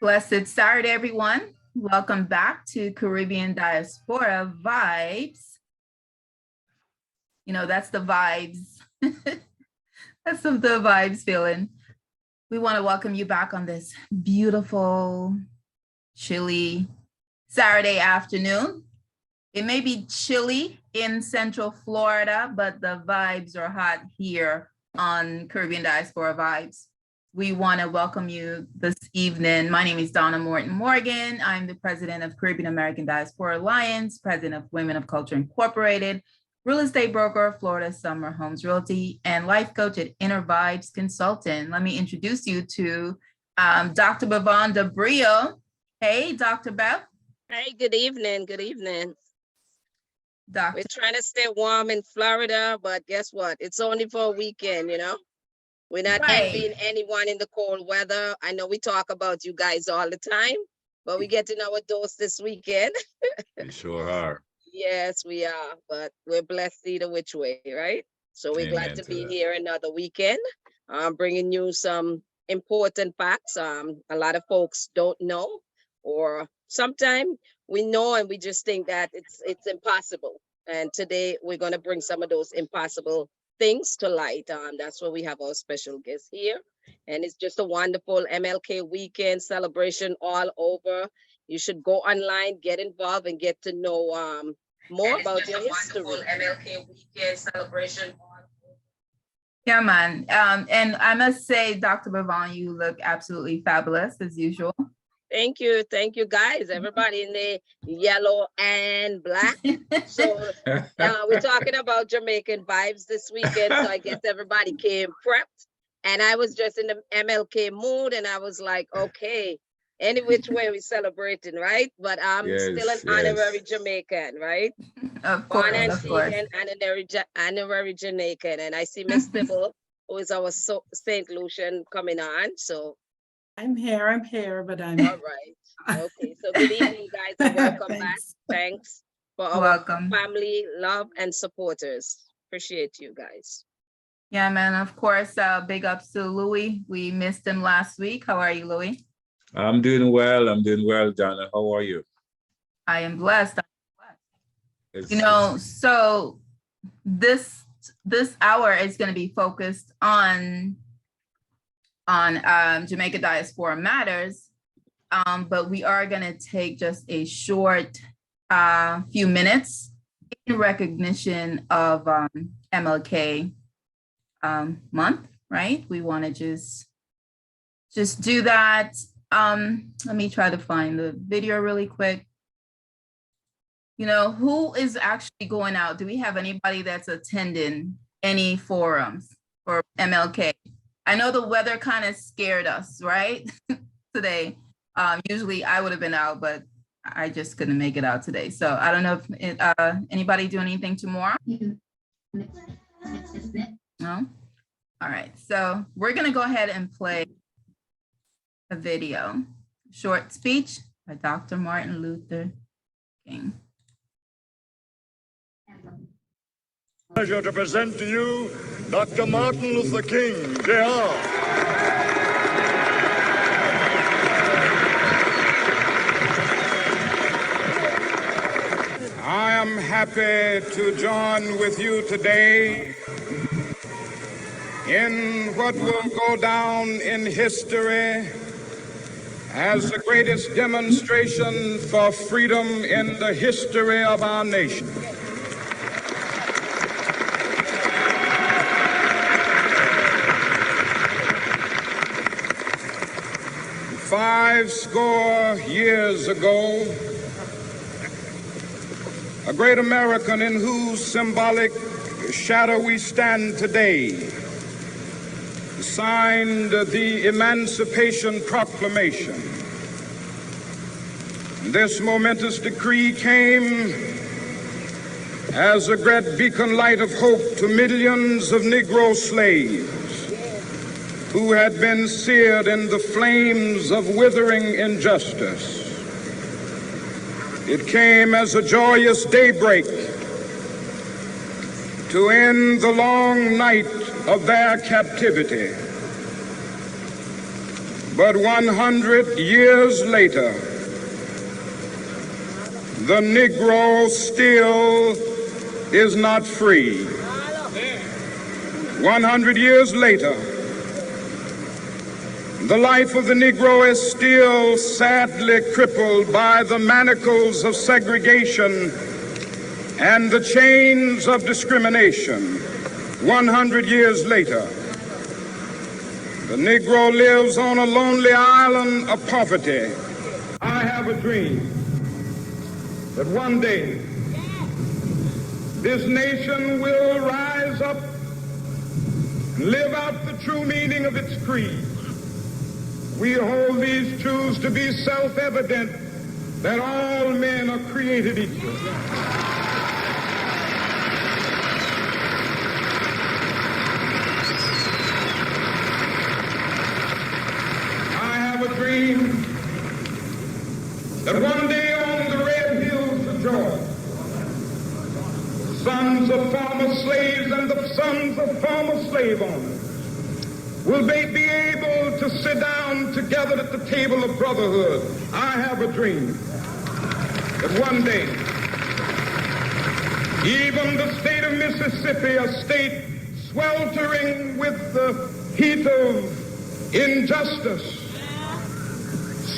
Blessed Saturday, everyone. Welcome back to Caribbean Diaspora Vibes. You know, that's the vibes. That's the vibes feeling. We want to welcome you back on this beautiful, chilly Saturday afternoon. It may be chilly in Central Florida, but the vibes are hot here on Caribbean Diaspora Vibes. We want to welcome you this evening. My name is Donna Morgan. I'm the president of Caribbean American Diaspora Alliance, president of Women of Culture Incorporated, real estate broker, Florida Summer Homes Realty, and life coach at Inner Vibes Consultant. Let me introduce you to Dr. Bevon DeBrio. Hey, Dr. Bev. Hey, good evening. Good evening. Doctor. We're trying to stay warm in Florida, but guess what? It's only for a weekend, you know? We're not envying anyone in the cold weather. I know we talk about you guys all the time, but we're getting our dose this weekend. We sure are. Yes, we are, but we're blessed either which way, right? So we're glad to be here another weekend, bringing you some important facts a lot of folks don't know, or sometimes we know and we just think that it's impossible. And today we're going to bring some of those impossible things to light. That's why we have our special guest here. And it's just a wonderful MLK weekend celebration all over. You should go online, get involved, and get to know more about your history. MLK weekend celebration. Yeah, man. And I must say, Dr. Bevon, you look absolutely fabulous as usual. Thank you guys, everybody in the yellow and black. So we're talking about Jamaican vibes this weekend. So I guess everybody came prepped, and I was just in the MLK mood, and I was like, okay, any which way we celebrating, right? But I'm still an honorary Jamaican, right? Of course, Born and of course. honorary Jamaican, and I see Miss Tibble, who is our St. Lucian, coming on. So I'm here, but I'm all right. Okay, so good evening, guys, and welcome back. Thanks for our family, love, and supporters. Appreciate you guys. Yeah, man, of course. Big ups to Louis. We missed him last week. How are you, Louis? I'm doing well, Donna. How are you? I am blessed. You know, so this hour is going to be focused on Jamaica Diaspora Matters, but we are going to take just a short few minutes in recognition of MLK month, right? We want to just do that. Let me try to find the video really quick. You know, who is actually going out? Do we have anybody that's attending any forums for MLK? I know the weather kind of scared us, right? Today. Usually I would have been out, but I just couldn't make it out today. So I don't know if anybody do anything tomorrow? No? All right. So we're going to go ahead and play a video, short speech by Dr. Martin Luther King. Pleasure to present to you Dr. Martin Luther King, Jr. I am happy to join with you today in what will go down in history as the greatest demonstration for freedom in the history of our nation. Five score years ago, a great American in whose symbolic shadow we stand today signed the Emancipation Proclamation. This momentous decree came as a great beacon light of hope to millions of Negro slaves who had been seared in the flames of withering injustice. It came as a joyous daybreak to end the long night of their captivity. But 100 years later, the Negro still is not free. 100 years later, the life of the Negro is still sadly crippled by the manacles of segregation and the chains of discrimination. 100 years later, the Negro lives on a lonely island of poverty. I have a dream that one day this nation will rise up and live out the true meaning of its creed. We hold these truths to be self-evident, that all men are created equal. I have a dream that one day on the red hills of Georgia, the sons of former slaves and the sons of former slave owners will they be able to sit down together at the table of brotherhood. I have a dream that one day, even the state of Mississippi, a state sweltering with the heat of injustice,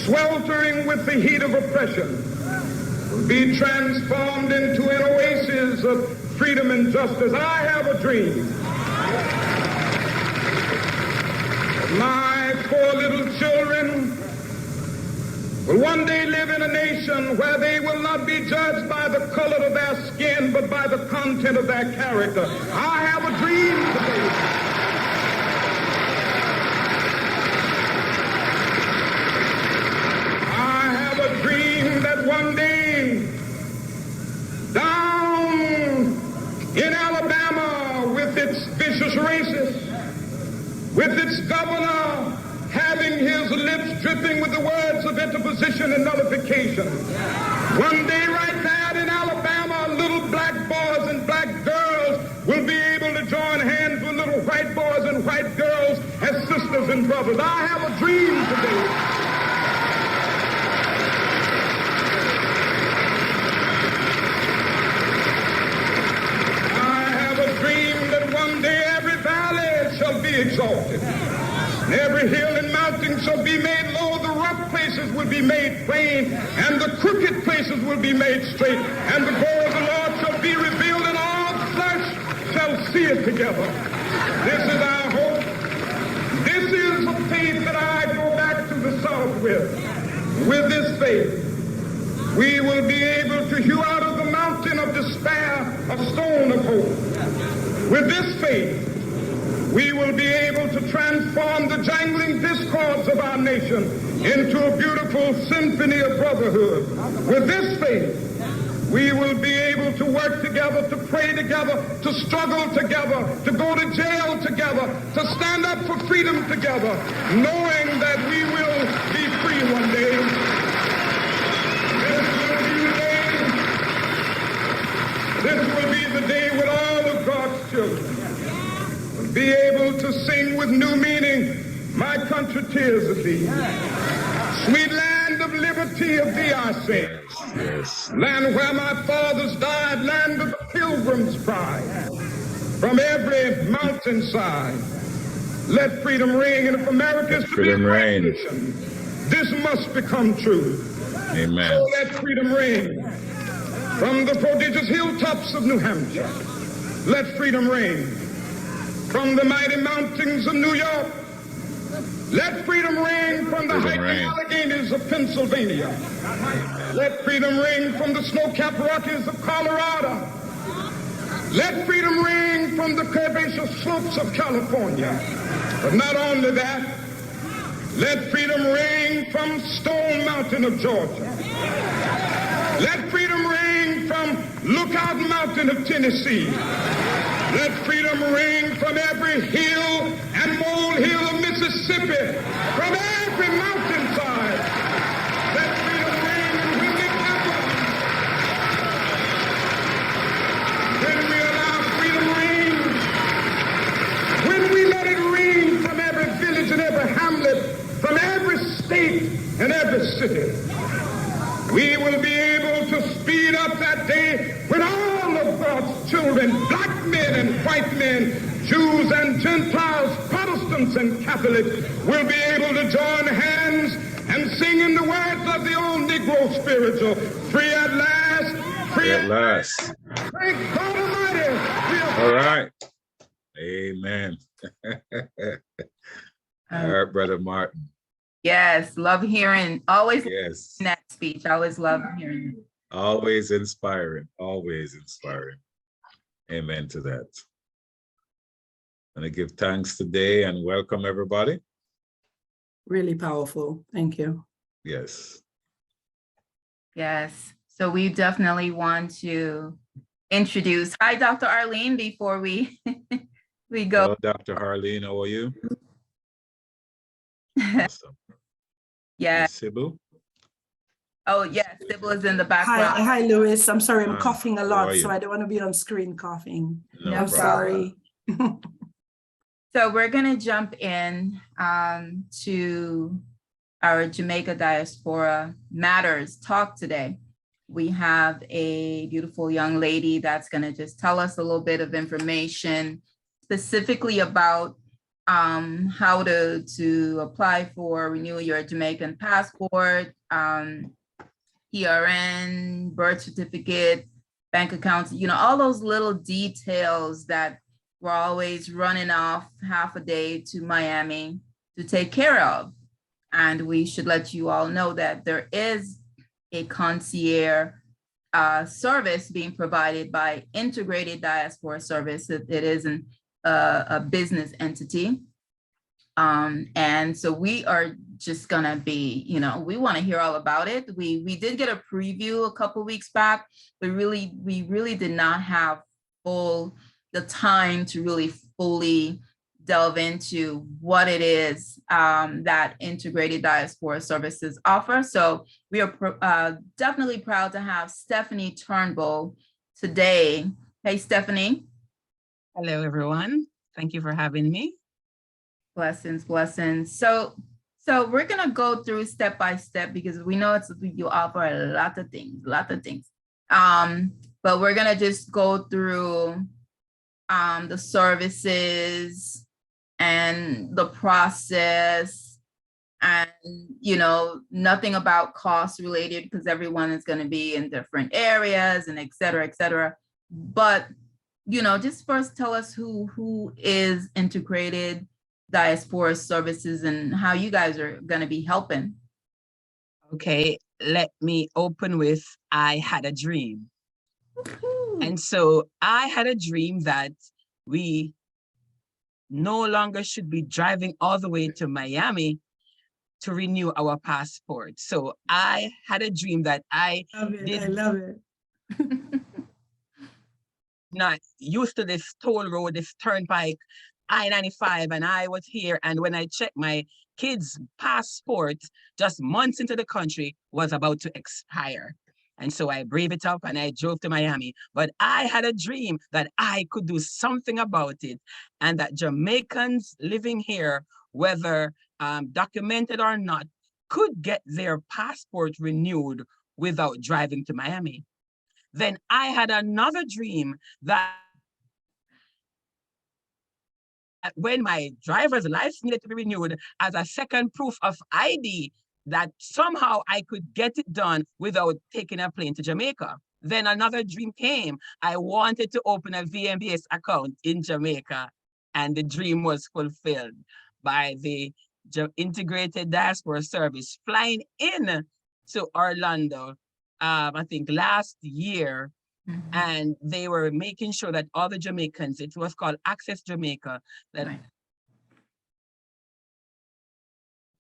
sweltering with the heat of oppression, will be transformed into an oasis of freedom and justice. I have a dream. My four little children will one day live in a nation where they will not be judged by the color of their skin, but by the content of their character. I have a dream today. I have a dream that one day, down in Alabama, with its vicious racists, with its governor having his lips dripping with the words of interposition and nullification. One day right there in Alabama, little black boys and black girls will be able to join hands with little white boys and white girls as sisters and brothers. I have a dream today. I have a dream that one day every valley shall be exalted. And every hill and mountain shall be made low, the rough places will be made plain, and the crooked places will be made straight, and the glory of the Lord shall be revealed, and all flesh shall see it together. This is our hope. This is the faith that I go back to the South with. With this faith, we will be able to hew out of the mountain of despair a stone of hope. With this faith, we will be able to transform the jangling discords of our nation into a beautiful symphony of brotherhood. With this faith, we will be able to work together, to pray together, to struggle together, to go to jail together, to stand up for freedom together, knowing that we will be free one day. This will be the day when all of God's children be able to sing with new meaning, my country, tears of thee. Sweet land of liberty, of thee I sing. Yes. Land where my fathers died, land of the pilgrim's pride. From every mountainside, let freedom ring. And if America is to be a great nation, this must become true. Amen. So let freedom ring. From the prodigious hilltops of New Hampshire, let freedom ring. From the mighty mountains of New York, let freedom ring. From the hiking Alleghenies of Pennsylvania, let freedom ring. From the snow-capped Rockies of Colorado, let freedom ring. From the curvaceous slopes of California. But not only that, let freedom ring from Stone Mountain of Georgia. Let freedom ring from Lookout Mountain of Tennessee. Let freedom ring from every hill and molehill of Mississippi, from every mountainside. Let freedom ring, and when we allow freedom ring, when we let it ring from every village and every hamlet, from every state, in every city. We will be able to speed up that day when all of God's children, black men and white men, Jews and Gentiles, Protestants and Catholics, will be able to join hands and sing in the words of the old Negro spiritual, free at last, free at last. Thank God Almighty. All right. Amen. All right, Brother Martin. Yes, love hearing, always Yes. that speech. I always love hearing it. Always inspiring, always inspiring. Amen to that. I'm going to give thanks today and welcome everybody. Really powerful. Thank you. Yes. Yes. So we definitely want to introduce. Hi, Dr. Arlene, before we we go. Hello, Dr. Harleen, how are you? Awesome. Yeah. Sybil? Oh, yes. Sybil is in the background. Hi, Louis. I'm sorry, I'm Hi, coughing a how lot, are so you? I don't want to be on screen coughing. No I'm problem. sorry. So we're going to jump in to our Jamaica Diaspora Matters talk today. We have a beautiful young lady that's going to just tell us a little bit of information specifically about how to apply for renew your Jamaican passport, PRN, birth certificate, bank accounts, you know, all those little details that we're always running off half a day to Miami to take care of. And we should let you all know that there is a concierge service being provided by Integrated Diaspora Services. It is a business entity. And so we are just gonna be, you know, we want to hear all about it. We did get a preview a couple weeks back, but we really did not have the time to really fully delve into what it is that Integrated Diaspora Services offer. So we are definitely proud to have Stephnie Turnbull today. Hey, Stephanie. Hello, everyone. Thank you for having me. Blessings, blessings. So we're gonna go through step by step because we know you offer a lot of things. But we're gonna just go through the services and the process, and you know, nothing about cost related because everyone is going to be in different areas and et cetera. But you know, just first tell us who is Integrated Diaspora Services and how you guys are going to be helping. Okay, let me open with I had a dream. And so I had a dream that we no longer should be driving all the way to Miami to renew our passport. So I had a dream that I love it. Not used to this toll road, this turnpike, I-95, and I was here. And when I checked, my kid's passport, just months into the country, was about to expire. And so I braved it up and I drove to Miami. But I had a dream that I could do something about it, and that Jamaicans living here, whether documented or not, could get their passport renewed without driving to Miami. Then I had another dream that when my driver's license needed to be renewed as a second proof of ID, that somehow I could get it done without taking a plane to Jamaica. Then another dream came. I wanted to open a VMBS account in Jamaica, and the dream was fulfilled by the Integrated Diaspora Service flying in to Orlando, I think last year. Mm-hmm. And they were making sure that all the Jamaicans, it was called Access Jamaica, that right.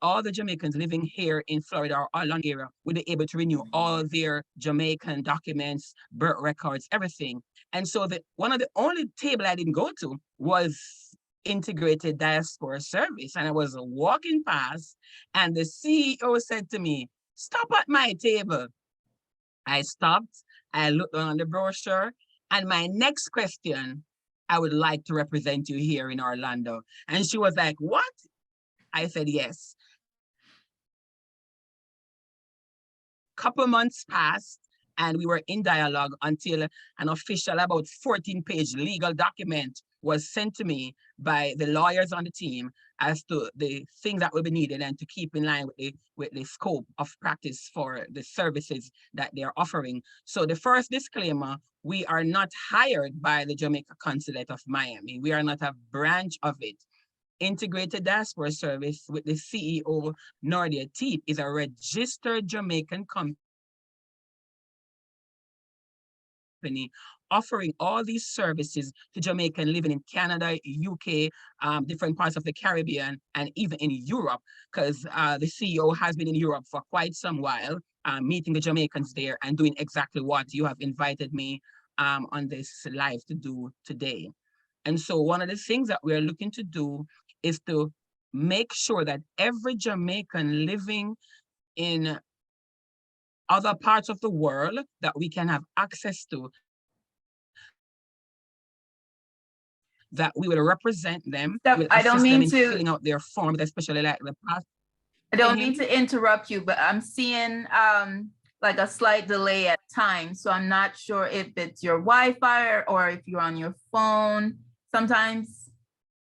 All the Jamaicans living here in Florida or Orlando area would be able to renew all their Jamaican documents, birth records, everything. And so one of the only table I didn't go to was Integrated Diaspora Service. And I was walking past and the CEO said to me, "Stop at my table." I stopped, I looked on the brochure, and my next question, "I would like to represent you here in Orlando." And she was like, "What?" I said, "Yes." couple months passed, and we were in dialogue until an official about 14-page legal document was sent to me by the lawyers on the team as to the things that will be needed and to keep in line with the scope of practice for the services that they're offering. So the first disclaimer, we are not hired by the Jamaica Consulate of Miami. We are not a branch of it. Integrated Diaspora Service with the CEO, Nordia Teep, is a registered Jamaican company offering all these services to Jamaican living in Canada, UK, different parts of the Caribbean, and even in Europe, because the CEO has been in Europe for quite some while, meeting the Jamaicans there and doing exactly what you have invited me on this live to do today. And so one of the things that we're looking to do is to make sure that every Jamaican living in other parts of the world that we can have access to, that we will represent them. We'll I don't assist them mean in to filling out their form, especially like the past. I don't mean to interrupt you, but I'm seeing like a slight delay at times. So I'm not sure if it's your Wi-Fi or if you're on your phone sometimes.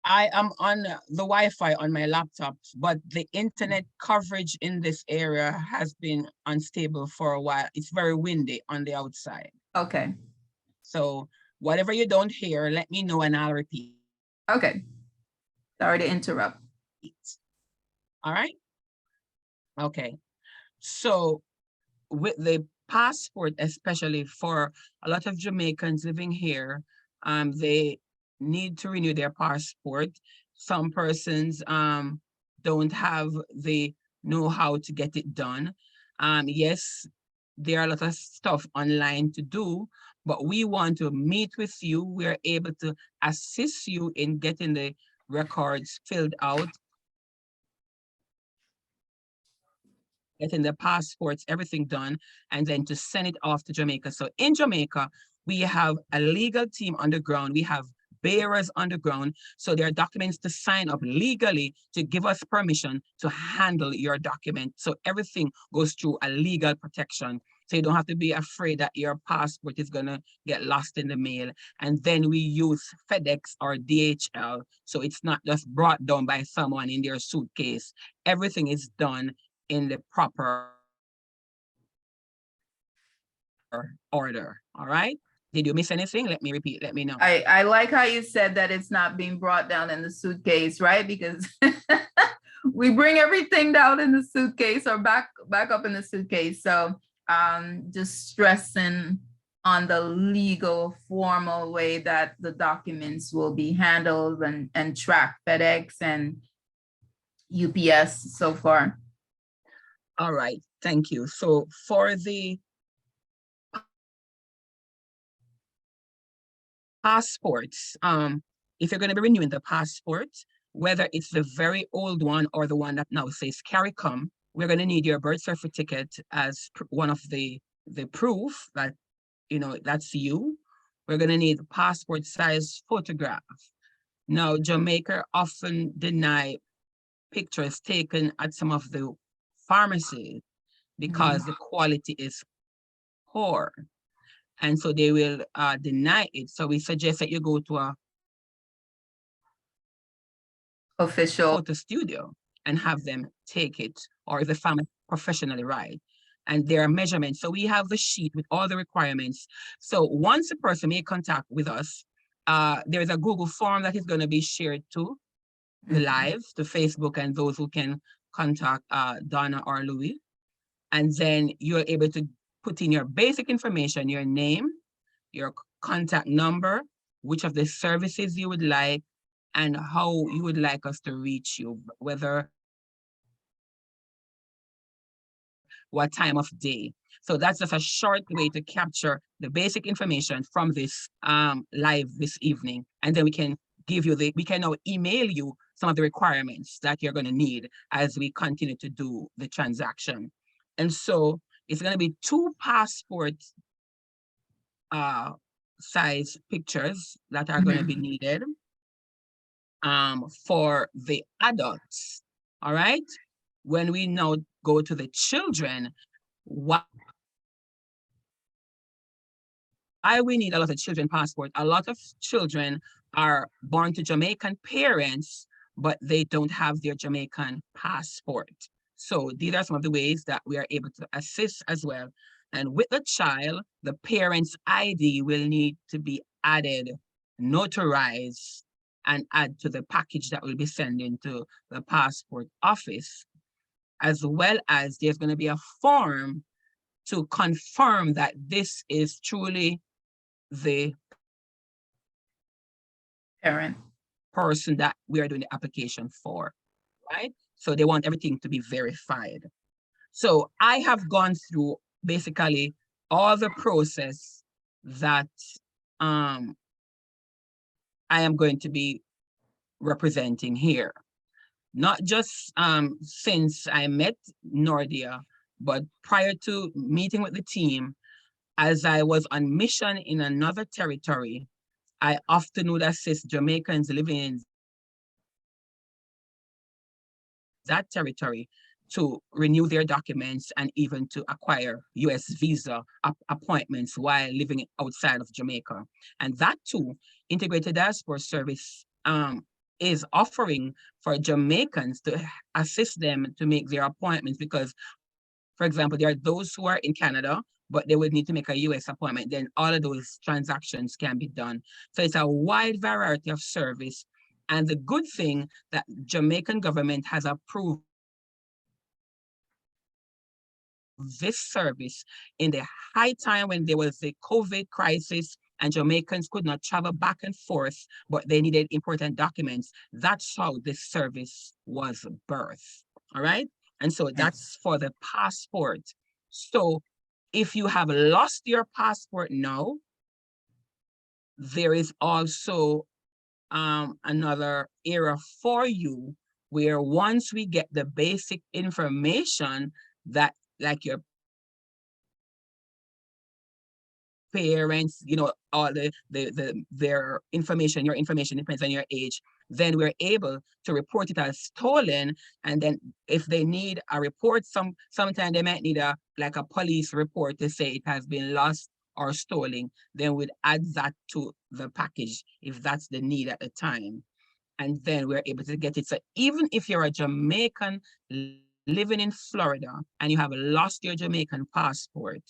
I am on the Wi-Fi on my laptop, but the internet coverage in this area has been unstable for a while. It's very windy on the outside. Okay. So whatever you don't hear, let me know and I'll repeat. Okay. Sorry to interrupt. All right. Okay. So with the passport, especially for a lot of Jamaicans living here, they need to renew their passport. Some persons don't have the know-how to get it done. Yes, there are a lot of stuff online to do, but we want to meet with you. We're able to assist you in getting the records filled out, getting the passports, everything done, and then to send it off to Jamaica. So in Jamaica, we have a legal team on the ground. We have bearers on the ground. So there are documents to sign up legally to give us permission to handle your document. So everything goes through a legal protection. So you don't have to be afraid that your passport is gonna get lost in the mail. And then we use FedEx or DHL. So it's not just brought down by someone in their suitcase. Everything is done in the proper order, all right? Did you miss anything? Let me repeat, let me know. I like how you said that it's not being brought down in the suitcase, right? Because we bring everything down in the suitcase or back up in the suitcase. So just stressing on the legal formal way that the documents will be handled and tracked, FedEx and UPS so far. All right, thank you. So for the passports, if you're going to be renewing the passport, whether it's the very old one or the one that now says CARICOM, we're going to need your birth certificate as one of the proof that, you know, that's you. We're going to need a passport size photograph. Now, Jamaica often deny pictures taken at some of the pharmacies because the quality is poor. And so they will deny it. So we suggest that you go to a Official photo studio and have them take it, or the family professionally, right? And there are measurements. So we have the sheet with all the requirements. So once a person make contact with us, there is a Google form that is going to be shared to the live, to Facebook, and those who can contact Donna or Louis. And then you're able to put in your basic information, your name, your contact number, which of the services you would like, and how you would like us to reach you, whether, what time of day. So that's just a short way to capture the basic information from this live this evening. And then we can give you we can now email you some of the requirements that you're going to need as we continue to do the transaction. And so it's going to be 2 passport size pictures that are going to be needed for the adults. All right. When we now go to the children, why we need a lot of children passport. A lot of children are born to Jamaican parents, but they don't have their Jamaican passport. So these are some of the ways that we are able to assist as well. And with the child, the parent's ID will need to be added, notarized, and add to the package that will be sending to the passport office, as well as there's going to be a form to confirm that this is truly the Parent. person that we are doing the application for, right? So they want everything to be verified. So I have gone through basically all the process that I am going to be representing here. Not just since I met Nordia, but prior to meeting with the team, as I was on mission in another territory, I often would assist Jamaicans living in that territory to renew their documents and even to acquire US visa appointments while living outside of Jamaica. And that too, Integrated Diaspora Service is offering for Jamaicans to assist them to make their appointments because, for example, there are those who are in Canada, but they would need to make a US appointment. Then all of those transactions can be done. So it's a wide variety of service. And the good thing that Jamaican government has approved this service in the high time when there was a COVID crisis and Jamaicans could not travel back and forth, but they needed important documents. That's how this service was birthed, all right? And so that's for the passport. So if you have lost your passport now, there is also another era for you where once we get the basic information that like your parents, you know, all their information, your information depends on your age, then we're able to report it as stolen. And then if they need a report, sometimes they might need a police report to say it has been lost or stolen, then we'd add that to the package if that's the need at the time. And then we're able to get it. So even if you're a Jamaican living in Florida and you have lost your Jamaican passport,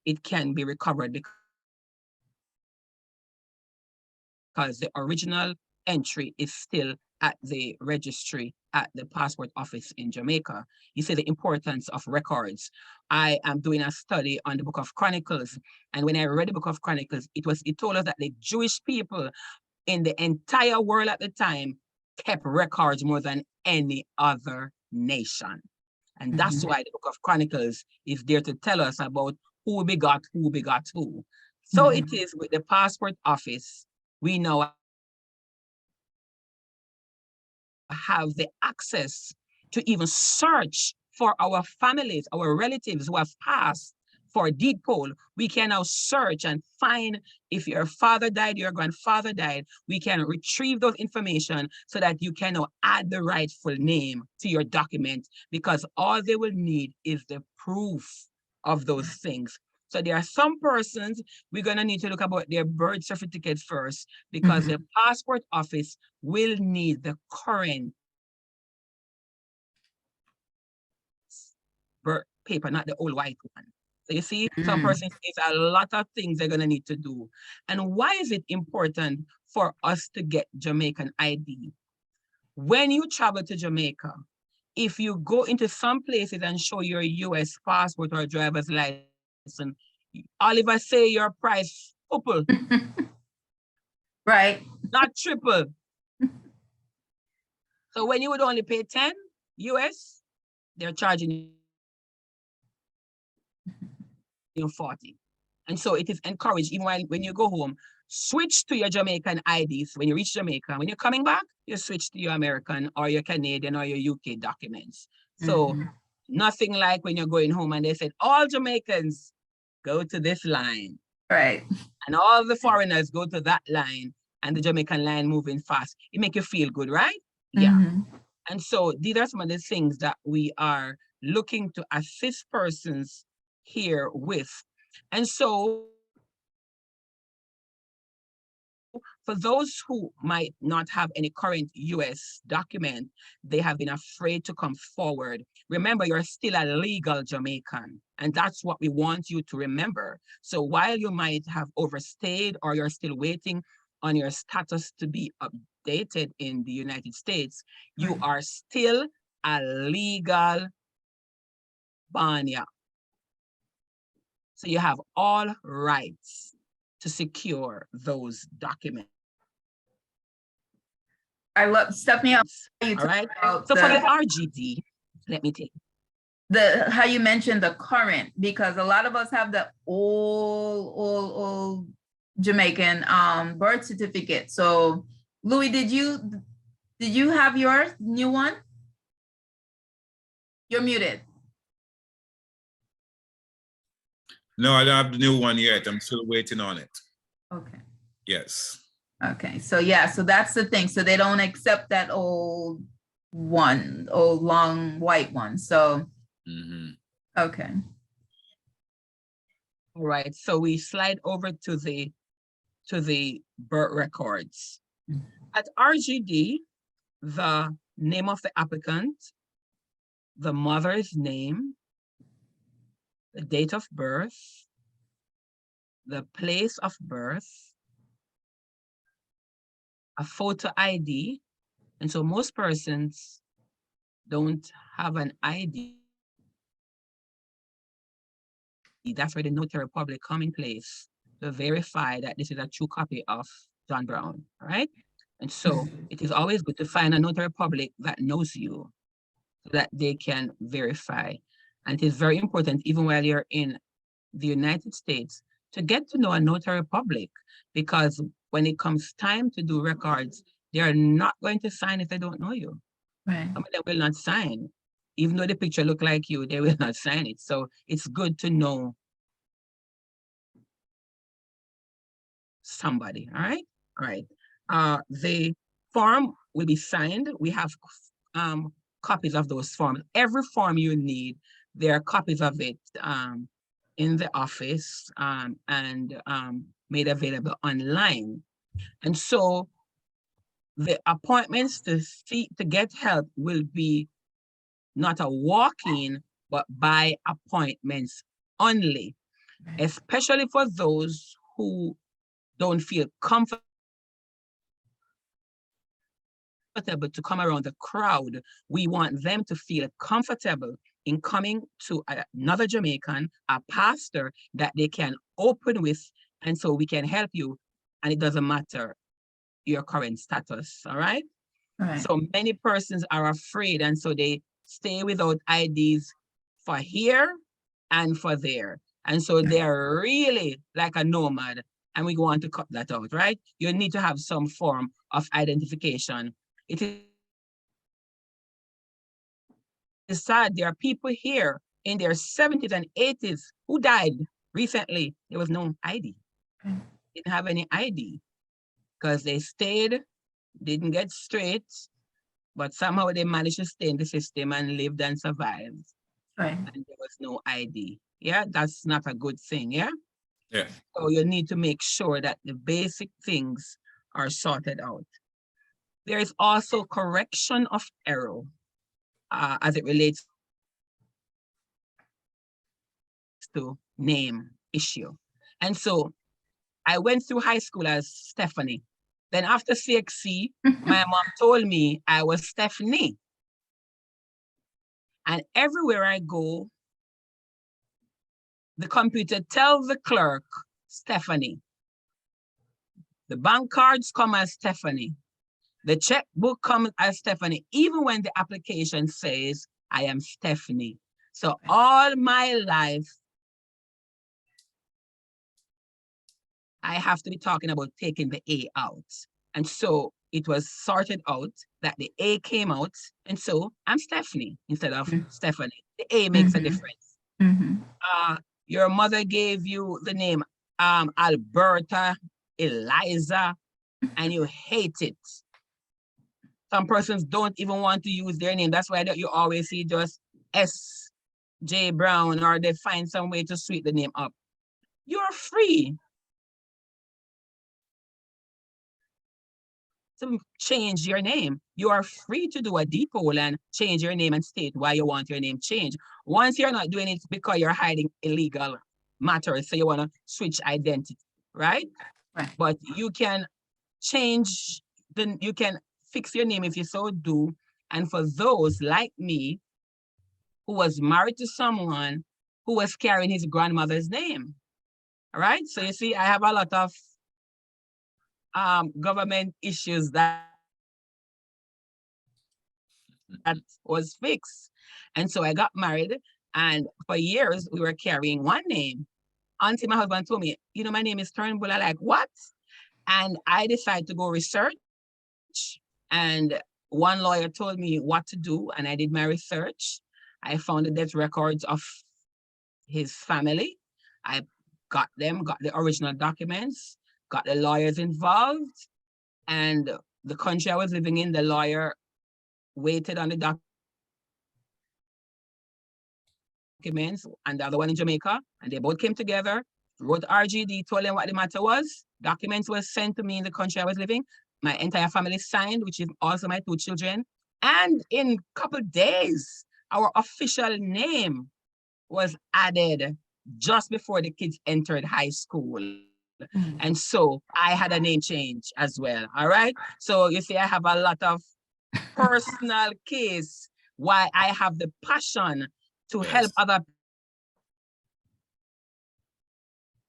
it can be recovered because the original entry is still at the registry at the passport office in Jamaica. You see the importance of records. I am doing a study on the Book of Chronicles, and when I read the Book of Chronicles, it told us that the Jewish people in the entire world at the time kept records more than any other nation. And that's why the Book of Chronicles is there to tell us about who begot who. So it is with the passport office, we now have the access to even search for our families, our relatives who have passed for deed poll. We can now search and find if your father died, your grandfather died, we can retrieve those information so that you can now add the rightful name to your document, because all they will need is the proof of those things. So there are some persons we're going to need to look about their birth certificate first, because the passport office will need the current birth paper, not the old white one. So you see, some persons, it's a lot of things they're going to need to do. And why is it important for us to get Jamaican ID? When you travel to Jamaica, if you go into some places and show your US passport or driver's license, Oliver say your price triple. Right. Not triple. So when you would only pay 10 US, they're charging you 40. And so it is encouraged, even when you go home, switch to your Jamaican IDs. When you reach Jamaica, when you're coming back, you switch to your American or your Canadian or your UK documents. So nothing like when you're going home and they said, all Jamaicans go to this line. Right. And all the foreigners go to that line, and the Jamaican line moving fast. It make you feel good, right? Yeah. And so these are some of the things that we are looking to assist persons here with. And so for those who might not have any current US document, they have been afraid to come forward. Remember, you're still a legal Jamaican, and that's what we want you to remember. So while you might have overstayed or you're still waiting on your status to be updated in the United States, you are still a legal Banya. So you have all rights to secure those documents. I love Stephanie. All right. So for the RGD, let me take how you mentioned the current, because a lot of us have the old Jamaican birth certificate. So Louis, did you have your new one? You're muted. No, I don't have the new one yet. I'm still waiting on it. Okay. Yes. Okay, so yeah, so that's the thing. So they don't accept that old long white one. So, okay. All right, so we slide over to the birth records. At RGD, the name of the applicant, the mother's name, the date of birth, the place of birth, a photo ID. And so most persons don't have an ID. That's where the notary public come in place to verify that this is a true copy of John Brown, all right? And so it is always good to find a notary public that knows you so that they can verify. And it is very important, even while you're in the United States, to get to know a notary public, because when it comes time to do records, they are not going to sign if they don't know you. Right. Some of them will not sign. Even though the picture look like you, they will not sign it. So it's good to know somebody, all right? All right. The form will be signed. We have copies of those forms. Every form you need, there are copies of it in the office and made available online. And so the appointments to get help will be not a walk-in, but by appointments only, especially for those who don't feel comfortable to come around the crowd. We want them to feel comfortable in coming to another Jamaican, a pastor that they can open with, and so we can help you, and it doesn't matter your current status, all right? Right. So many persons are afraid, and so they stay without IDs for here and for there. And so they're really like a nomad, and we want to cut that out, right? You need to have some form of identification. It is sad, there are people here in their 70s and 80s who died recently. There was no ID. Didn't have any ID because they stayed, didn't get straight, but somehow they managed to stay in the system and lived and survived. Right. And there was no ID. Yeah, that's not a good thing, yeah? Yeah. So you need to make sure that the basic things are sorted out. There is also correction of error as it relates to name issue. And so I went through high school as Stephanie. Then after CXC, my mom told me I was Stephnie. And everywhere I go, the computer tells the clerk, Stephanie. The bank cards come as Stephanie. The checkbook comes as Stephanie, even when the application says I am Stephnie. So all my life, I have to be talking about taking the A out. And so it was sorted out that the A came out. And so I'm Stephnie instead of Stephanie. The A makes a difference. Your mother gave you the name Alberta, Eliza, and you hate it. Some persons don't even want to use their name. That's why you always see just S J Brown, or they find some way to sweet the name up. You're free to change your name. You are free to do a deep poll and change your name and state why you want your name changed. Once you're not doing it because you're hiding illegal matters, so you want to switch identity, right? Right. But you can change, you can fix your name if you so do. And for those like me, who was married to someone who was carrying his grandmother's name, all right? So you see, I have a lot of government issues that was fixed. And so I got married, and for years we were carrying one name until my husband told me, you know, my name is Turnbull. I'm like, what? And I decided to go research, and one lawyer told me what to do, and I did my research. I found the death records of his family. I got them, got the original documents, got the lawyers involved, and the country I was living in, the lawyer waited on the documents, and the other one in Jamaica, and they both came together, wrote RGD, told them what the matter was. Documents were sent to me in the country I was living. My entire family signed, which is also my 2 children. And in a couple of days, our official name was added just before the kids entered high school. And so I had a name change as well, all right? So you see, I have a lot of personal case why I have the passion to help other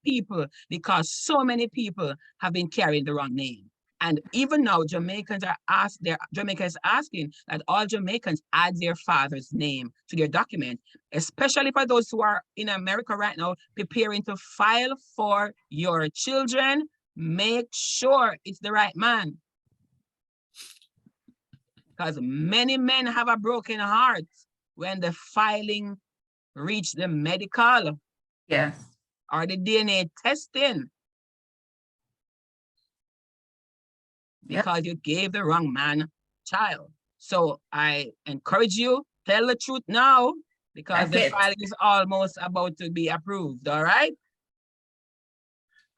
people, because so many people have been carrying the wrong name. And even now, Jamaicans are Jamaica is asking that all Jamaicans add their father's name to their document, especially for those who are in America right now preparing to file for your children. Make sure it's the right man, because many men have a broken heart when the filing reach the medical, Yes, or the DNA testing, because you gave the wrong man child. So I encourage you, tell the truth now, because the filing is almost about to be approved. All right.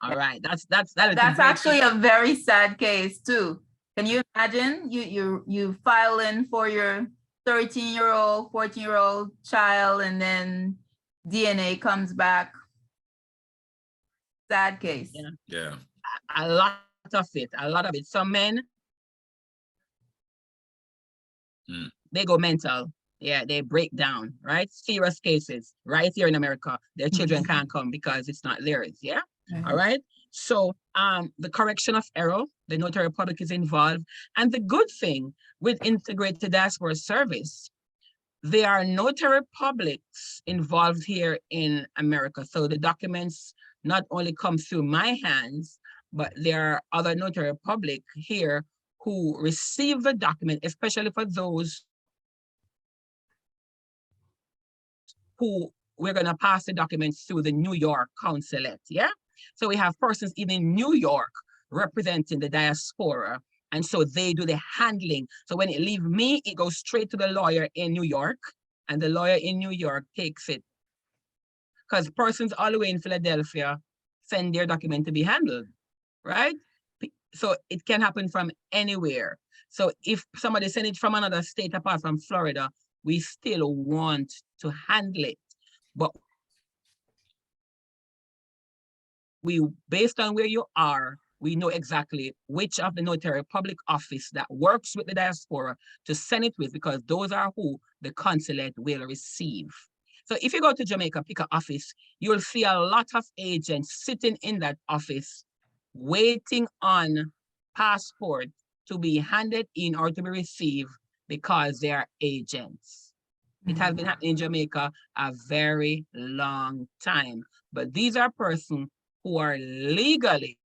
All right. That's actually a very sad case too. Can you imagine you filing for your 13-year-old, 14-year-old child, and then DNA comes back? Sad case. Yeah. A lot of it. Some men, they go mental. Yeah, they break down, right? Serious cases right here in America. Their children can't come because it's not theirs. Yeah. All right. So the correction of error, the notary public is involved. And the good thing with Integrated Diaspora Service, there are notary publics involved here in America. So the documents not only come through my hands, but there are other notary public here who receive the document, especially for those who we're going to pass the documents through the New York consulate. Yeah. So we have persons in New York representing the diaspora. And so they do the handling. So when it leaves me, it goes straight to the lawyer in New York, and the lawyer in New York takes it. Because persons all the way in Philadelphia send their document to be handled, right? So it can happen from anywhere. So if somebody send it from another state apart from Florida, we still want to handle it. But based on where you are, we know exactly which of the notary public office that works with the diaspora to send it with, because those are who the consulate will receive. So if you go to Jamaica, pick an office, you'll see a lot of agents sitting in that office waiting on passport to be handed in or to be received, because they are agents. It has been happening in Jamaica a very long time. But these are persons who are legally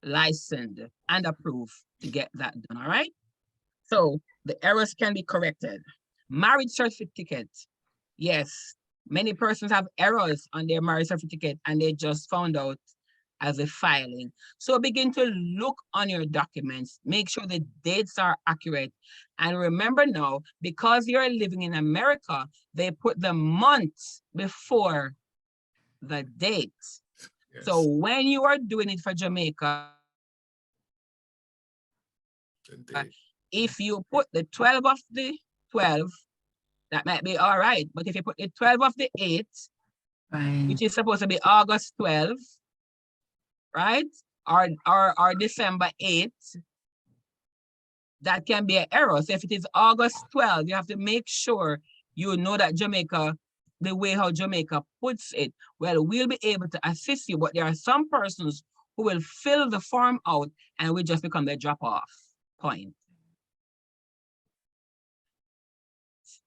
licensed and approved to get that done, all right? So the errors can be corrected. Marriage certificate. Yes, many persons have errors on their marriage certificate, and they just found out as a filing. So begin to look on your documents, make sure the dates are accurate. And remember now, because you're living in America, they put the month before the date. Yes. So when you are doing it for Jamaica, Indeed. if you put the 12 of the 12, that might be all right. But if you put the 12 of the 8, Right. which is supposed to be August 12, right? Or December 8, that can be an error. So if it is August 12, you have to make sure you know that Jamaica, the way how Jamaica puts it. Well, we'll be able to assist you, but there are some persons who will fill the form out and will just become the drop-off point.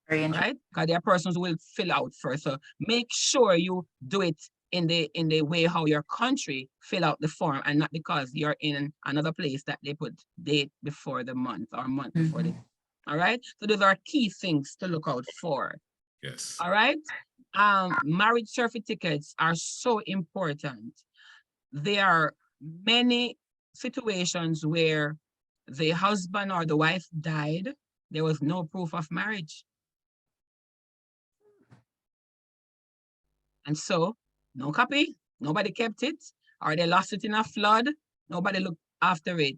Very interesting. Right? Because there are persons who will fill out first. So make sure you do it in the way how your country fill out the form, and not because you're in another place that they put date before the month or month before the. All right. So those are key things to look out for. Yes. All right. Marriage certificates are so important. There are many situations where the husband or the wife died. There was no proof of marriage. And so, no copy, nobody kept it, or they lost it in a flood, nobody looked after it.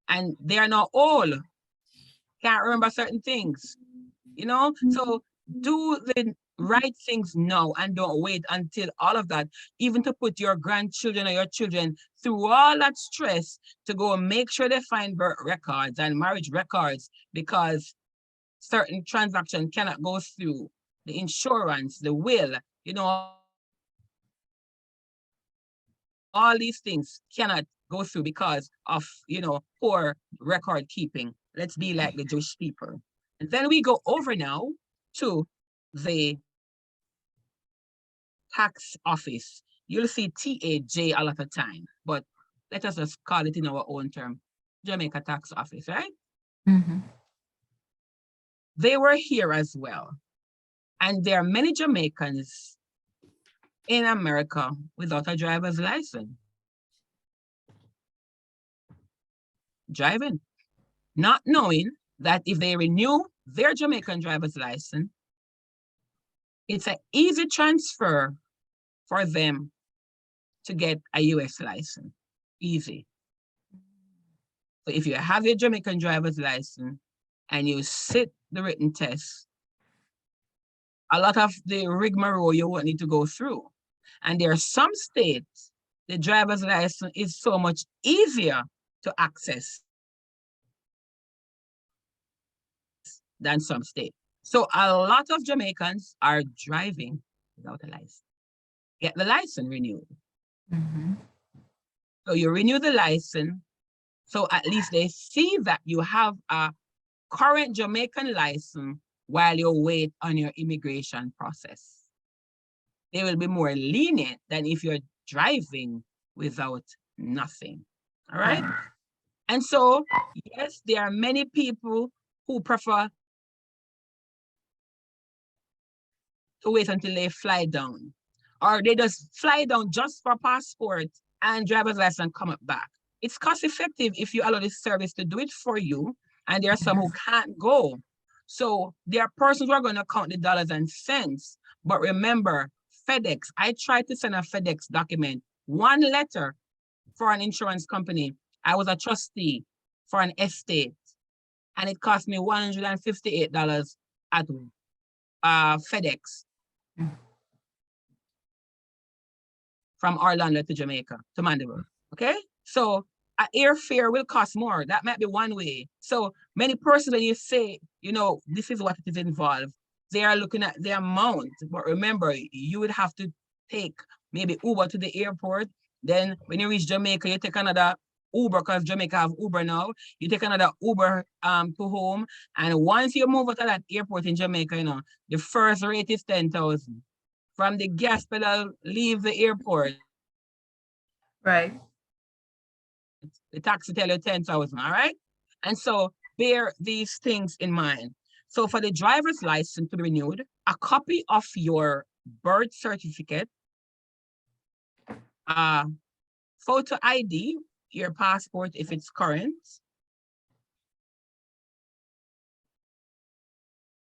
And they are now old, can't remember certain things, you know? So do the right things now and don't wait until all of that, even to put your grandchildren or your children through all that stress to go make sure they find birth records and marriage records, because certain transactions cannot go through, the insurance, the will, you know, all these things cannot go through because of, you know, poor record keeping. Let's be like the Jewish people. And then we go over now to the tax office. You'll see TAJ a lot of time, but let us just call it in our own term, Jamaica Tax Office, right? They were here as well. And there are many Jamaicans in America without a driver's license. Driving, not knowing that if they renew their Jamaican driver's license, it's an easy transfer for them to get a US license. Easy. So if you have your Jamaican driver's license and you sit the written test, a lot of the rigmarole you won't need to go through. And there are some states, the driver's license is so much easier to access than some states. So a lot of Jamaicans are driving without a license. Get the license renewed. So you renew the license, so at least they see that you have a current Jamaican license while you wait on your immigration process. They will be more lenient than if you're driving without nothing. All right? And so, yes, there are many people who prefer to wait until they fly down, or they just fly down just for passport and driver's license come up back. It's cost effective if you allow the service to do it for you, and there are some who can't go. So there are persons who are going to count the dollars and cents. But remember, FedEx, I tried to send a FedEx document, one letter for an insurance company. I was a trustee for an estate, and it cost me $158 at FedEx from Orlando to Jamaica, to Mandeville, okay? So airfare will cost more. That might be one way. So many persons, when you say, you know, this is what it is involved, they are looking at the amount. But remember, you would have to take maybe Uber to the airport. Then when you reach Jamaica, you take another Uber, because Jamaica have Uber now. You take another Uber to home. And once you move out of that airport in Jamaica, you know, the first rate is 10,000. From the gas pedal, leave the airport. Right. The taxi tell you 10,000, all right? And so bear these things in mind. So for the driver's license to be renewed, a copy of your birth certificate, photo ID, your passport if it's current.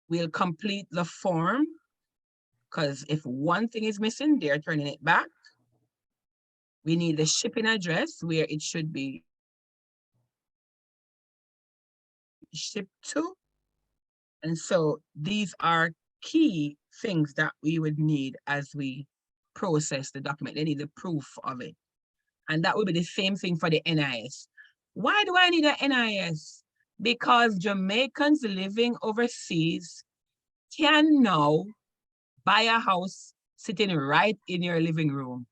We'll complete the form, because if one thing is missing, they're turning it back. We need the shipping address where it should be shipped to. And so these are key things that we would need as we process the document. They need the proof of it. And that would be the same thing for the NIS. Why do I need an NIS? Because Jamaicans living overseas can now buy a house sitting right in your living room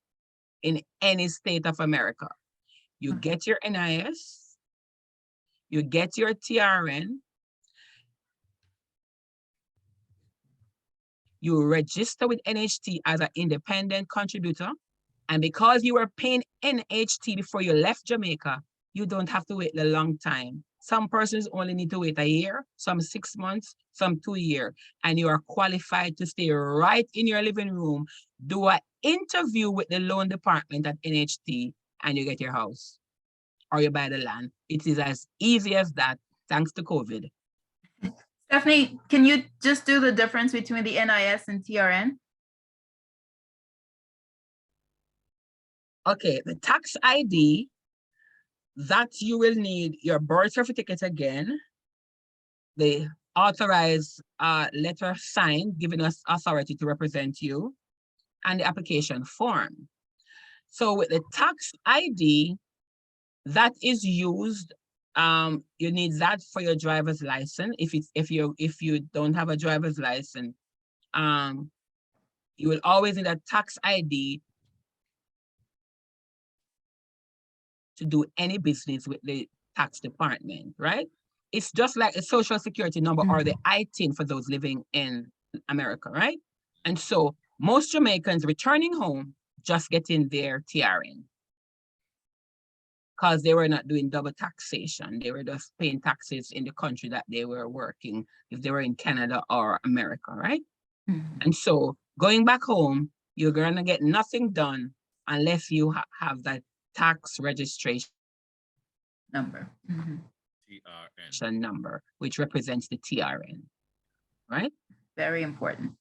in any state of America. You get your NIS, you get your TRN, you register with NHT as an independent contributor, and because you were paying NHT before you left Jamaica, you don't have to wait a long time. Some persons only need to wait a year, some 6 months, some 2 years, and you are qualified to stay right in your living room, do an interview with the loan department at NHT, and you get your house or you buy the land. It is as easy as that, thanks to COVID. Stephnie, can you just do the difference between the NIS and TRN? Okay, the tax ID, that you will need your birth certificate again, the authorized letter signed giving us authority to represent you, and the application form. So with the tax ID, that is used, you need that for your driver's license. If you don't have a driver's license, you will always need a tax ID to do any business with the tax department, right? It's just like a social security number or the ITIN for those living in America, right? And so most Jamaicans returning home just getting their TRN because they were not doing double taxation. They were just paying taxes in the country that they were working, if they were in Canada or America, right? And so going back home, you're gonna get nothing done unless you have that tax registration Number. TRN. number, which represents the TRN, right? Very important.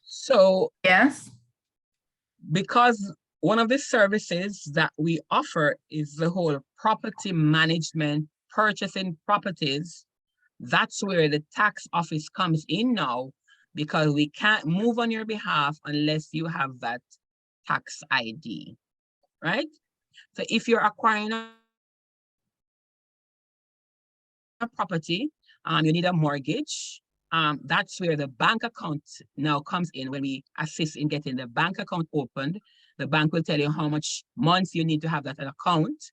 So Yes. because one of the services that we offer is the whole property management, purchasing properties, that's where the tax office comes in now, because we can't move on your behalf unless you have that tax ID, right? So if you're acquiring a property, you need a mortgage, that's where the bank account now comes in. When we assist in getting the bank account opened, the bank will tell you how much months you need to have that account,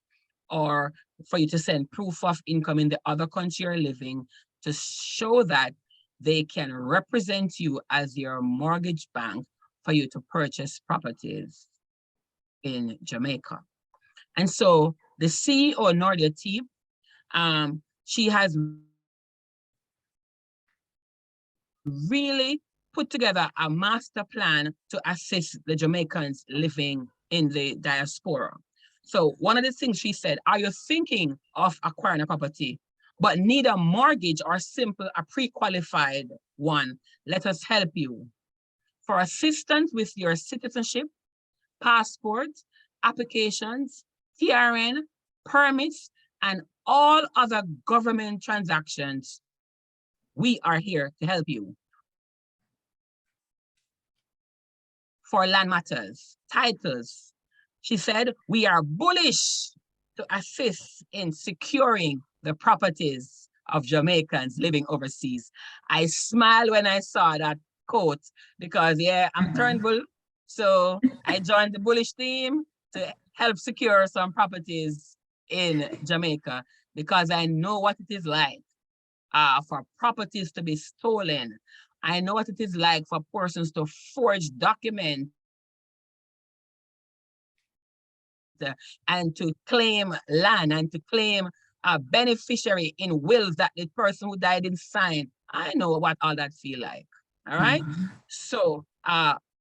or for you to send proof of income in the other country you're living to show that they can represent you as your mortgage bank for you to purchase properties in Jamaica. And so the CEO, Nordia T, she has really put together a master plan to assist the Jamaicans living in the diaspora. So one of the things she said, are you thinking of acquiring a property, but need a mortgage or simple, a pre-qualified one? Let us help you. For assistance with your citizenship, passport, applications, TRN, permits, and all other government transactions, we are here to help you. For land matters, titles, she said, we are bullish to assist in securing the properties of Jamaicans living overseas. I smiled when I saw that quote because, yeah, I'm Turnbull. So I joined the bullish team to help secure some properties in Jamaica because I know what it is like for properties to be stolen. I know what it is like for persons to forge documents and to claim land and to claim a beneficiary in wills that the person who died didn't sign. I know what all that feel like, all right? So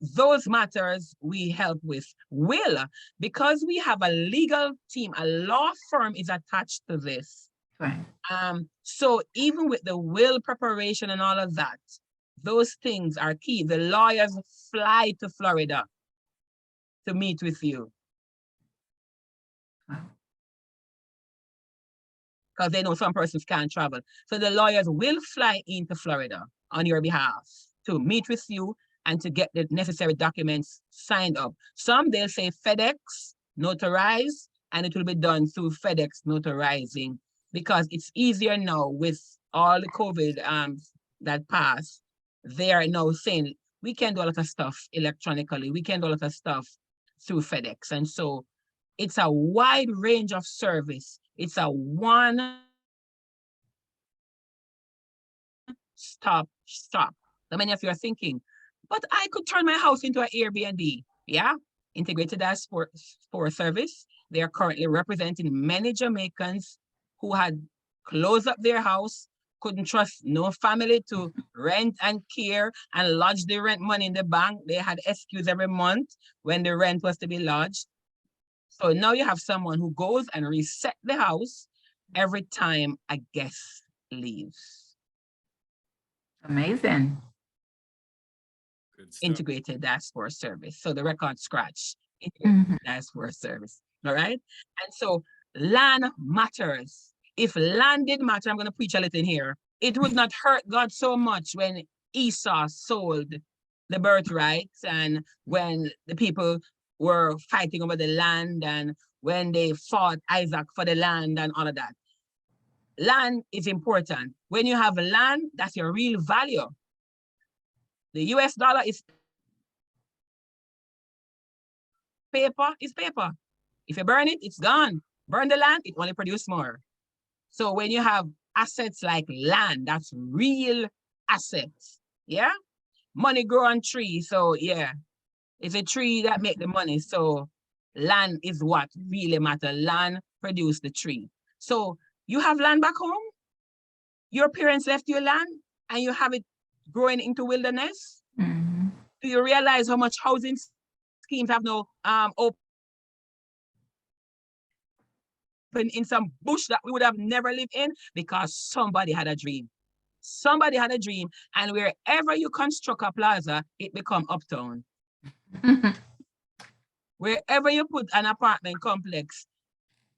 those matters we help with. Will, because we have a legal team, a law firm is attached to this. Right. So even with the will preparation and all of that, those things are key. The lawyers fly to Florida to meet with you. Because they know some persons can't travel. So the lawyers will fly into Florida on your behalf to meet with you and to get the necessary documents signed up. Some they'll say FedEx, notarize, and it will be done through FedEx notarizing, because it's easier now with all the COVID that passed. They are now saying we can do a lot of stuff electronically. We can do a lot of stuff through FedEx. And so it's a wide range of service. It's a one-stop shop. So many of you are thinking, but I could turn my house into an Airbnb. Yeah, Integrated Diaspora Service. They are currently representing many Jamaicans who had closed up their house, couldn't trust no family to rent and care and lodge the rent money in the bank. They had excuse every month when the rent was to be lodged. So now you have someone who goes and reset the house every time a guest leaves. Amazing. Good stuff. Integrated Diaspora Service. So the record scratch, Integrated Diaspora Service. All right. And so land matters. If land did matter, I'm going to preach a little in here. It would not hurt God so much when Esau sold the birthrights and when the people were fighting over the land and when they fought Isaac for the land and all of that. Land is important. When you have land, that's your real value. The US dollar is paper, is paper. If you burn it, it's gone. Burn the land, it only produces more. So when you have assets like land, that's real assets. Yeah? Money grow on trees. So yeah, it's a tree that make the money. So land is what really matters. Land produce the tree. So you have land back home. Your parents left you land and you have it growing into wilderness. Mm-hmm. Do you realize how much housing schemes have no open in some bush that we would have never lived in? Because somebody had a dream. Somebody had a dream, and wherever you construct a plaza, it become uptown. Wherever you put an apartment complex,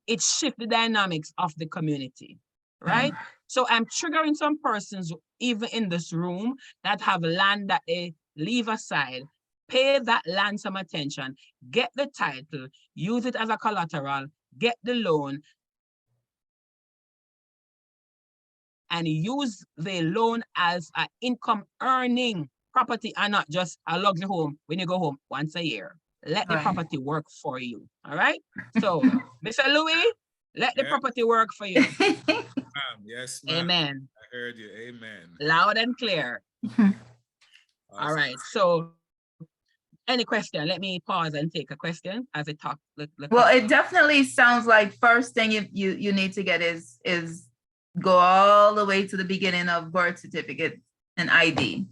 it shifts the dynamics of the community, right? So I'm triggering some persons, even in this room, that have land that they leave aside. Pay that land some attention, get the title, use it as a collateral, get the loan, and use the loan as an income earning property and not just a luxury home when you go home once a year. Let the property work for you, all right? So, Mr. Louis, let the property work for you. Yes, ma'am. Amen. I heard you, amen. Loud and clear. Awesome. All right, so any question? Let me pause and take a question as I talk. Well, it definitely sounds like first thing you need to get is go all the way to the beginning of birth certificate and ID.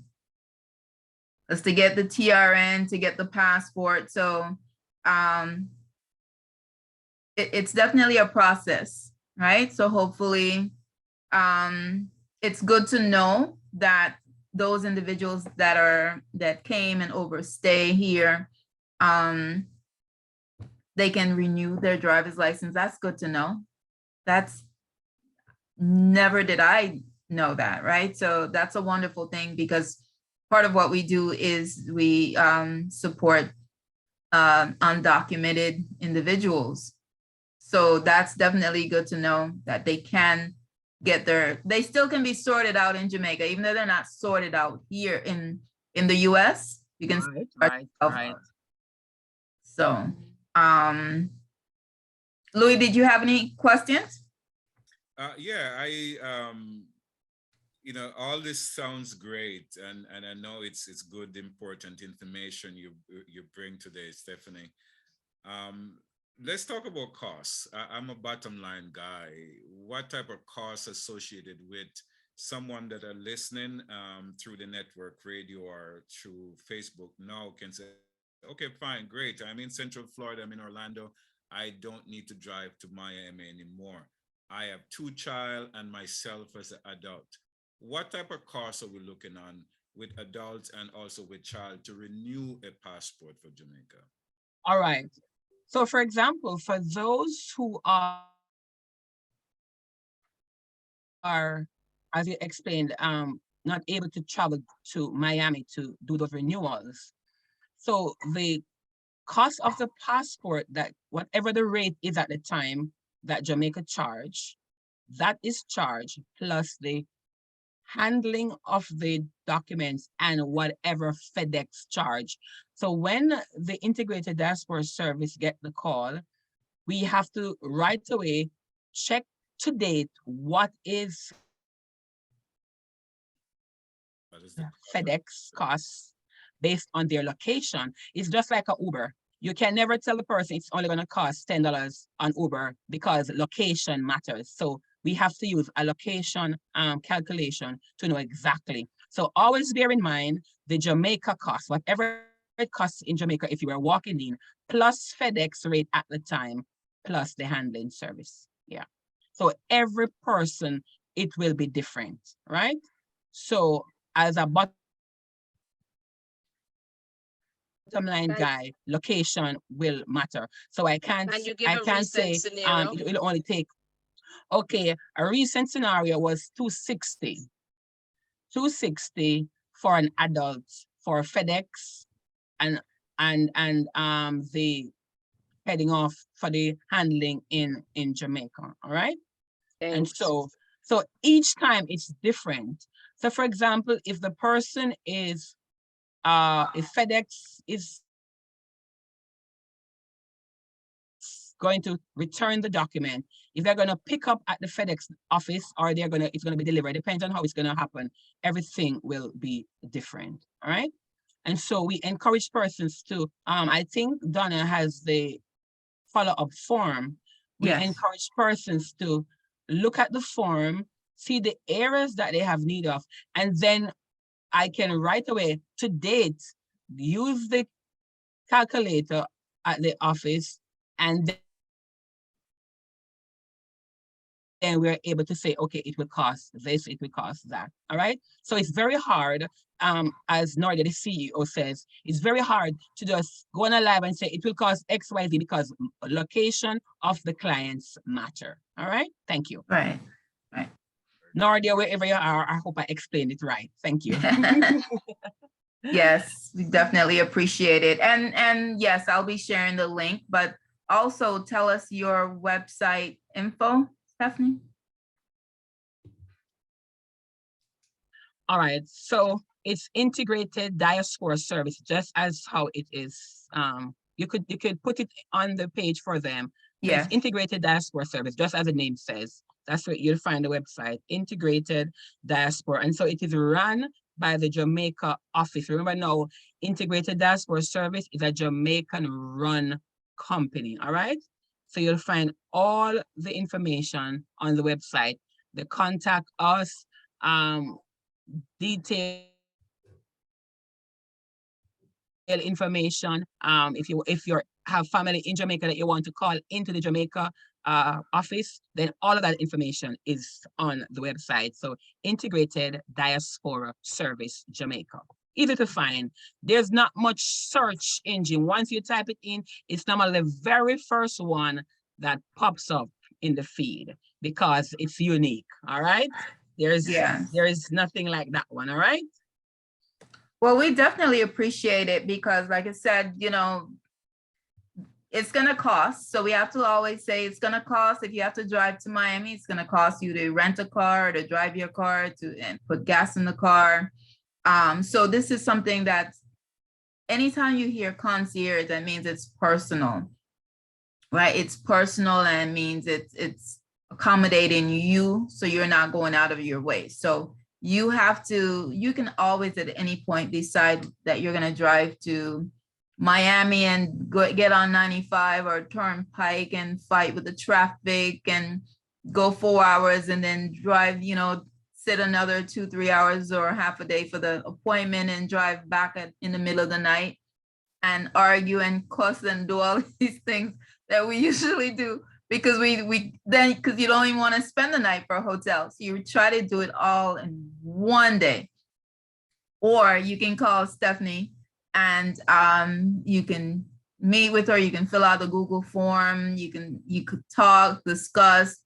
Is to get the TRN, to get the passport. So it's definitely a process, right? So hopefully it's good to know that those individuals that came and overstay here, they can renew their driver's license. That's good to know. Never did I know that, right? So that's a wonderful thing, because part of what we do is we support undocumented individuals. So that's definitely good to know that they can get they still can be sorted out in Jamaica, even though they're not sorted out here in the US. You can right. So Louis, did you have any questions? Yeah, you know, all this sounds great, and I know it's good, important information you bring today, Stephanie. Let's talk about costs. I'm a bottom line guy. What type of costs associated with someone that are listening through the network radio or through Facebook now can say, okay, fine, great. I'm in Central Florida, I'm in Orlando. I don't need to drive to Miami anymore. I have 2 child and myself as an adult. What type of costs are we looking on with adults and also with child to renew a passport for Jamaica? All right. So for example, for those who are, as you explained, not able to travel to Miami to do those renewals. So the cost of the passport, that whatever the rate is at the time that Jamaica charge, that is charged plus the handling of the documents and whatever FedEx charge. So when the Integrated Diaspora Service get the call, we have to right away check to date what is FedEx costs based on their location. It's just like a Uber. You can never tell the person it's only going to cost $10 on Uber because location matters. So we have to use a location calculation to know exactly. So always bear in mind the Jamaica cost, whatever it costs in Jamaica if you were walking in, plus FedEx rate at the time, plus the handling service. Yeah. So every person, it will be different, right? So as a bottom line guy, location will matter. So I can't say it will only take. Okay, a recent scenario was $260 for an adult for FedEx and the heading off for the handling in Jamaica. All right. Thanks. And so each time it's different. So for example, if the person is if FedEx is going to return the document, if they're going to pick up at the FedEx office or it's going to be delivered, depends on how it's going to happen. Everything will be different. All right. And so we encourage persons to, I think Donna has the follow-up form. We encourage persons to look at the form, see the areas that they have need of, and then I can right away to date use the calculator at the office, and then we're able to say, okay, it will cost this, it will cost that. All right. So it's very hard, as Nordia, the CEO, says, it's very hard to just go on a live and say it will cost XYZ because location of the clients matter. All right. Thank you. Right. Right. Nordia, wherever you are, I hope I explained it right. Thank you. Yes, we definitely appreciate it. And yes, I'll be sharing the link, but also tell us your website info, Stephnie. All right, so it's Integrated Diaspora Service, just as how it is. You could put it on the page for them. So it's Integrated Diaspora Service, just as the name says. That's where you'll find the website, Integrated Diaspora. And so it is run by the Jamaica office. Remember now, Integrated Diaspora Service is a Jamaican-run company, all right? So you'll find all the information on the website, the contact us, detailed information. If you have family in Jamaica that you want to call into the Jamaica office, then all of that information is on the website. So Integrated Diaspora Service Jamaica. Easy to find. There's not much search engine. Once you type it in, it's normally the very first one that pops up in the feed because it's unique. All right. There is nothing like that one. All right. Well, we definitely appreciate it because, like I said, you know, it's going to cost. So we have to always say it's going to cost. If you have to drive to Miami, it's going to cost you to rent a car, to drive your car, and put gas in the car. So this is something that anytime you hear concierge, that means it's personal, right? It's personal and means it's accommodating you. So you're not going out of your way. So you can always at any point decide that you're going to drive to Miami and get on 95 or Turnpike and fight with the traffic and go 4 hours and then drive, sit another 2-3 hours or half a day for the appointment and drive back in the middle of the night and argue and cuss and do all these things that we usually do because because you don't even want to spend the night for a hotel. So you try to do it all in one day. Or you can call Stephnie and you can meet with her, you can fill out the Google form, you could talk, discuss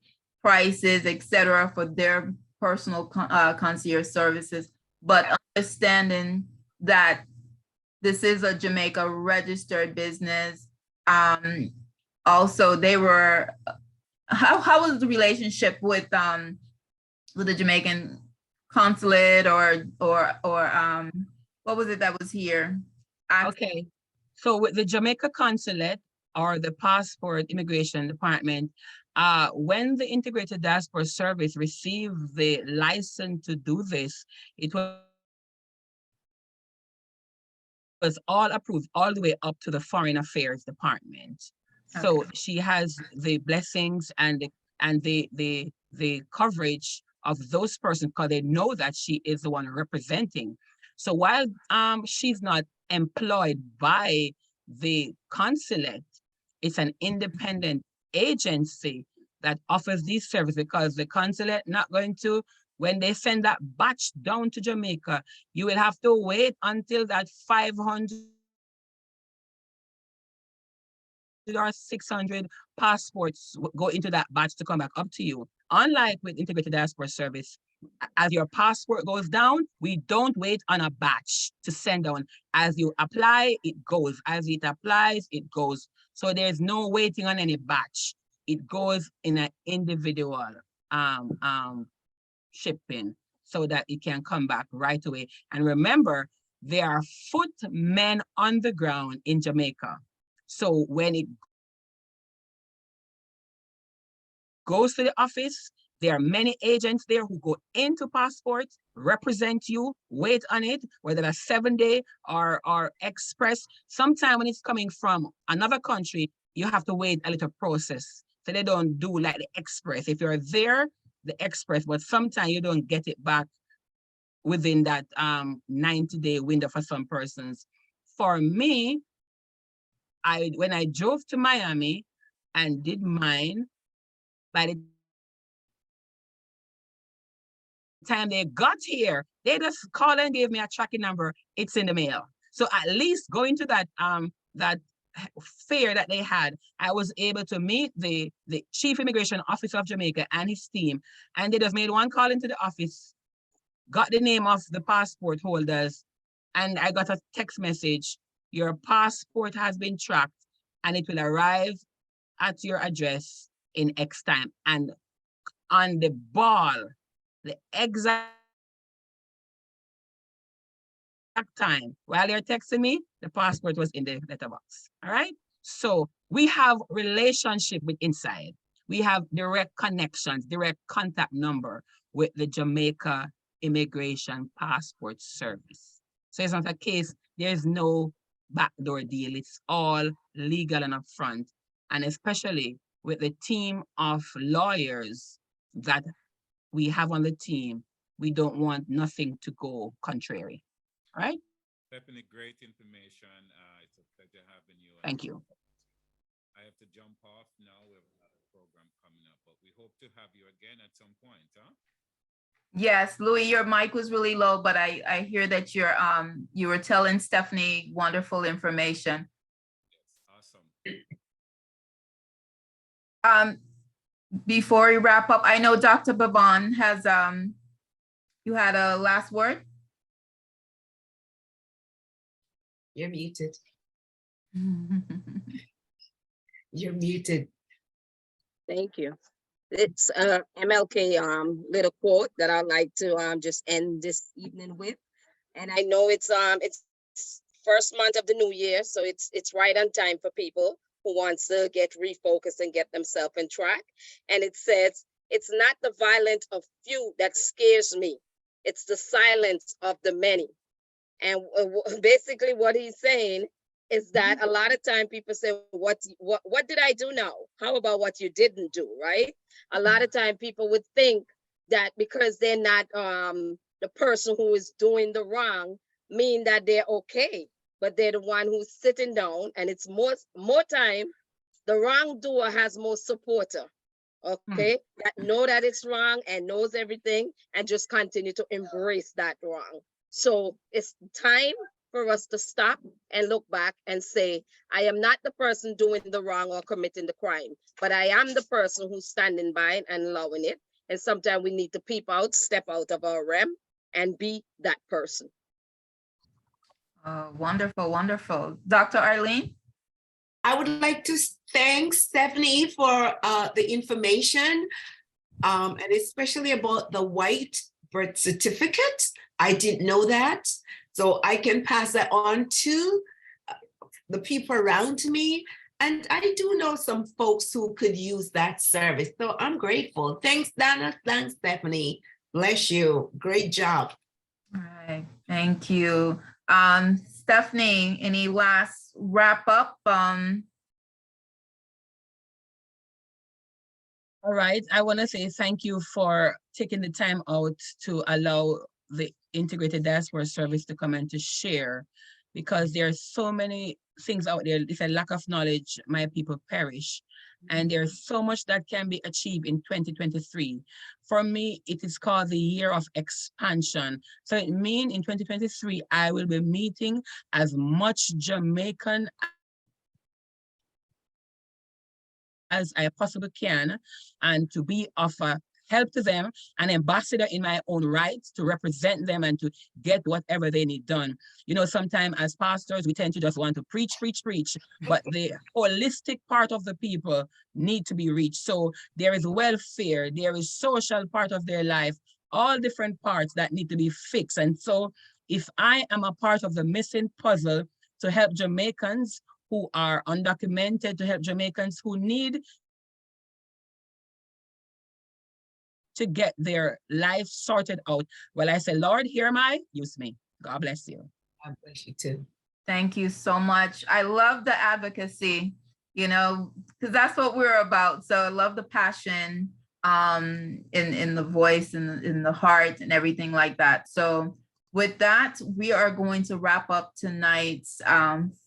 prices, etc. for their personal concierge services, but understanding that this is a Jamaica registered business. Also, they were, how was the relationship with the Jamaican consulate or what was it that was here? Okay, so with the Jamaica consulate or the passport immigration department, when the Integrated Diaspora Service received the license to do this, it was all approved all the way up to the Foreign Affairs Department. So Okay. she has the blessings and the coverage of those persons because they know that she is the one representing. So while she's not employed by the consulate, it's an independent agency that offers these services because the consulate not going to, when they send that batch down to Jamaica, you will have to wait until that 500 or 600 passports go into that batch to come back up to you. Unlike with Integrated Diaspora Service, as your passport goes down, we don't wait on a batch to send down. As you apply, it goes. As it applies, it goes. So there's no waiting on any batch. It goes in an individual shipping so that it can come back right away. And remember, there are footmen on the ground in Jamaica. So when it goes to the office, there are many agents there who go into passports, represent you, wait on it, whether that's 7-day or express. Sometime when it's coming from another country, you have to wait a little process. So they don't do like the express. If you're there, the express, but sometimes you don't get it back within that 90-day window for some persons. For me, when I drove to Miami and did mine, by the time they got here, they just called and gave me a tracking number. It's in the mail. So at least going to that that fair that they had, I was able to meet the Chief Immigration Officer of Jamaica and his team. And they just made one call into the office, got the name of the passport holders, and I got a text message. Your passport has been tracked and it will arrive at your address in X time. And on the ball, the exact time, while you're texting me, the passport was in the letterbox. All right. So we have relationship with inside. We have direct connections, direct contact number with the Jamaica Immigration Passport Service. So it's not a case, there's no backdoor deal. It's all legal and upfront. And especially with the team of lawyers that we have on the team, we don't want nothing to go contrary. Right? Stephnie, great information. It's a pleasure having you. Thank you. I have to jump off now. We have another program coming up, but we hope to have you again at some point, huh? Yes, Louis, your mic was really low, but I hear that you were telling Stephnie wonderful information. Yes, awesome. Before we wrap up, I know Dr. Baban has you had a last word. You're muted. You're muted. Thank you. It's MLK little quote that I'd like to just end this evening with. And I know it's first month of the new year, so it's right on time for people who wants to get refocused and get themselves in track. And it says, it's not the violence of few that scares me. It's the silence of the many. And basically what he's saying is that a lot of time people say, what did I do now? How about what you didn't do, right? A lot of time people would think that because they're not the person who is doing the wrong mean that they're okay, but they're the one who's sitting down, and it's more time the wrongdoer has more supporter, okay, that know that it's wrong and knows everything and just continue to embrace that wrong. So it's time for us to stop and look back and say, I am not the person doing the wrong or committing the crime, but I am the person who's standing by and allowing it. And sometimes we need to peep out, step out of our realm and be that person. Wonderful, wonderful. Dr. Arlene? I would like to thank Stephanie for the information, and especially about the white birth certificate. I didn't know that, so I can pass that on to the people around me. And I do know some folks who could use that service, so I'm grateful. Thanks, Donna. Thanks, Stephanie. Bless you. Great job. All right, thank you. Stephanie, any last wrap up? All right, I want to say thank you for taking the time out to allow the Integrated Diaspora Service to come and to share, because there are so many things out there. It's a lack of knowledge, my people perish. And there's so much that can be achieved in 2023. For me, it is called the year of expansion. So it means in 2023, I will be meeting as much Jamaican as I possibly can, and to be of a help to them, an ambassador in my own right to represent them and to get whatever they need done. You know, sometimes as pastors, we tend to just want to preach, but the holistic part of the people need to be reached. So there is welfare, there is social part of their life, all different parts that need to be fixed. And so if I am a part of the missing puzzle to help Jamaicans who are undocumented, to help Jamaicans who need to get their life sorted out, well, I say, Lord, here am I, use me. God bless you. God bless you too. Thank you so much. I love the advocacy, you know, because that's what we're about. So I love the passion in the voice and in the heart and everything like that. So with that, we are going to wrap up tonight's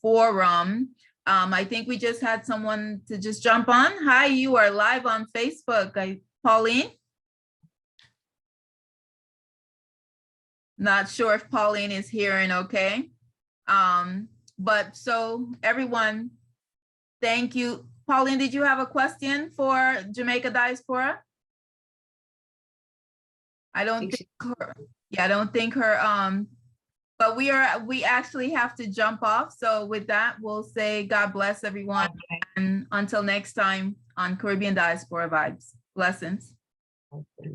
forum. I think we just had someone to just jump on. Hi, you are live on Facebook. Pauline? Not sure if Pauline is hearing okay. But so everyone, thank you. Pauline, did you have a question for Jamaica Diaspora? I don't think her, I don't think her, but we actually have to jump off. So with that, we'll say God bless everyone. Okay. And until next time on Caribbean Diaspora Vibes. Blessings. Okay.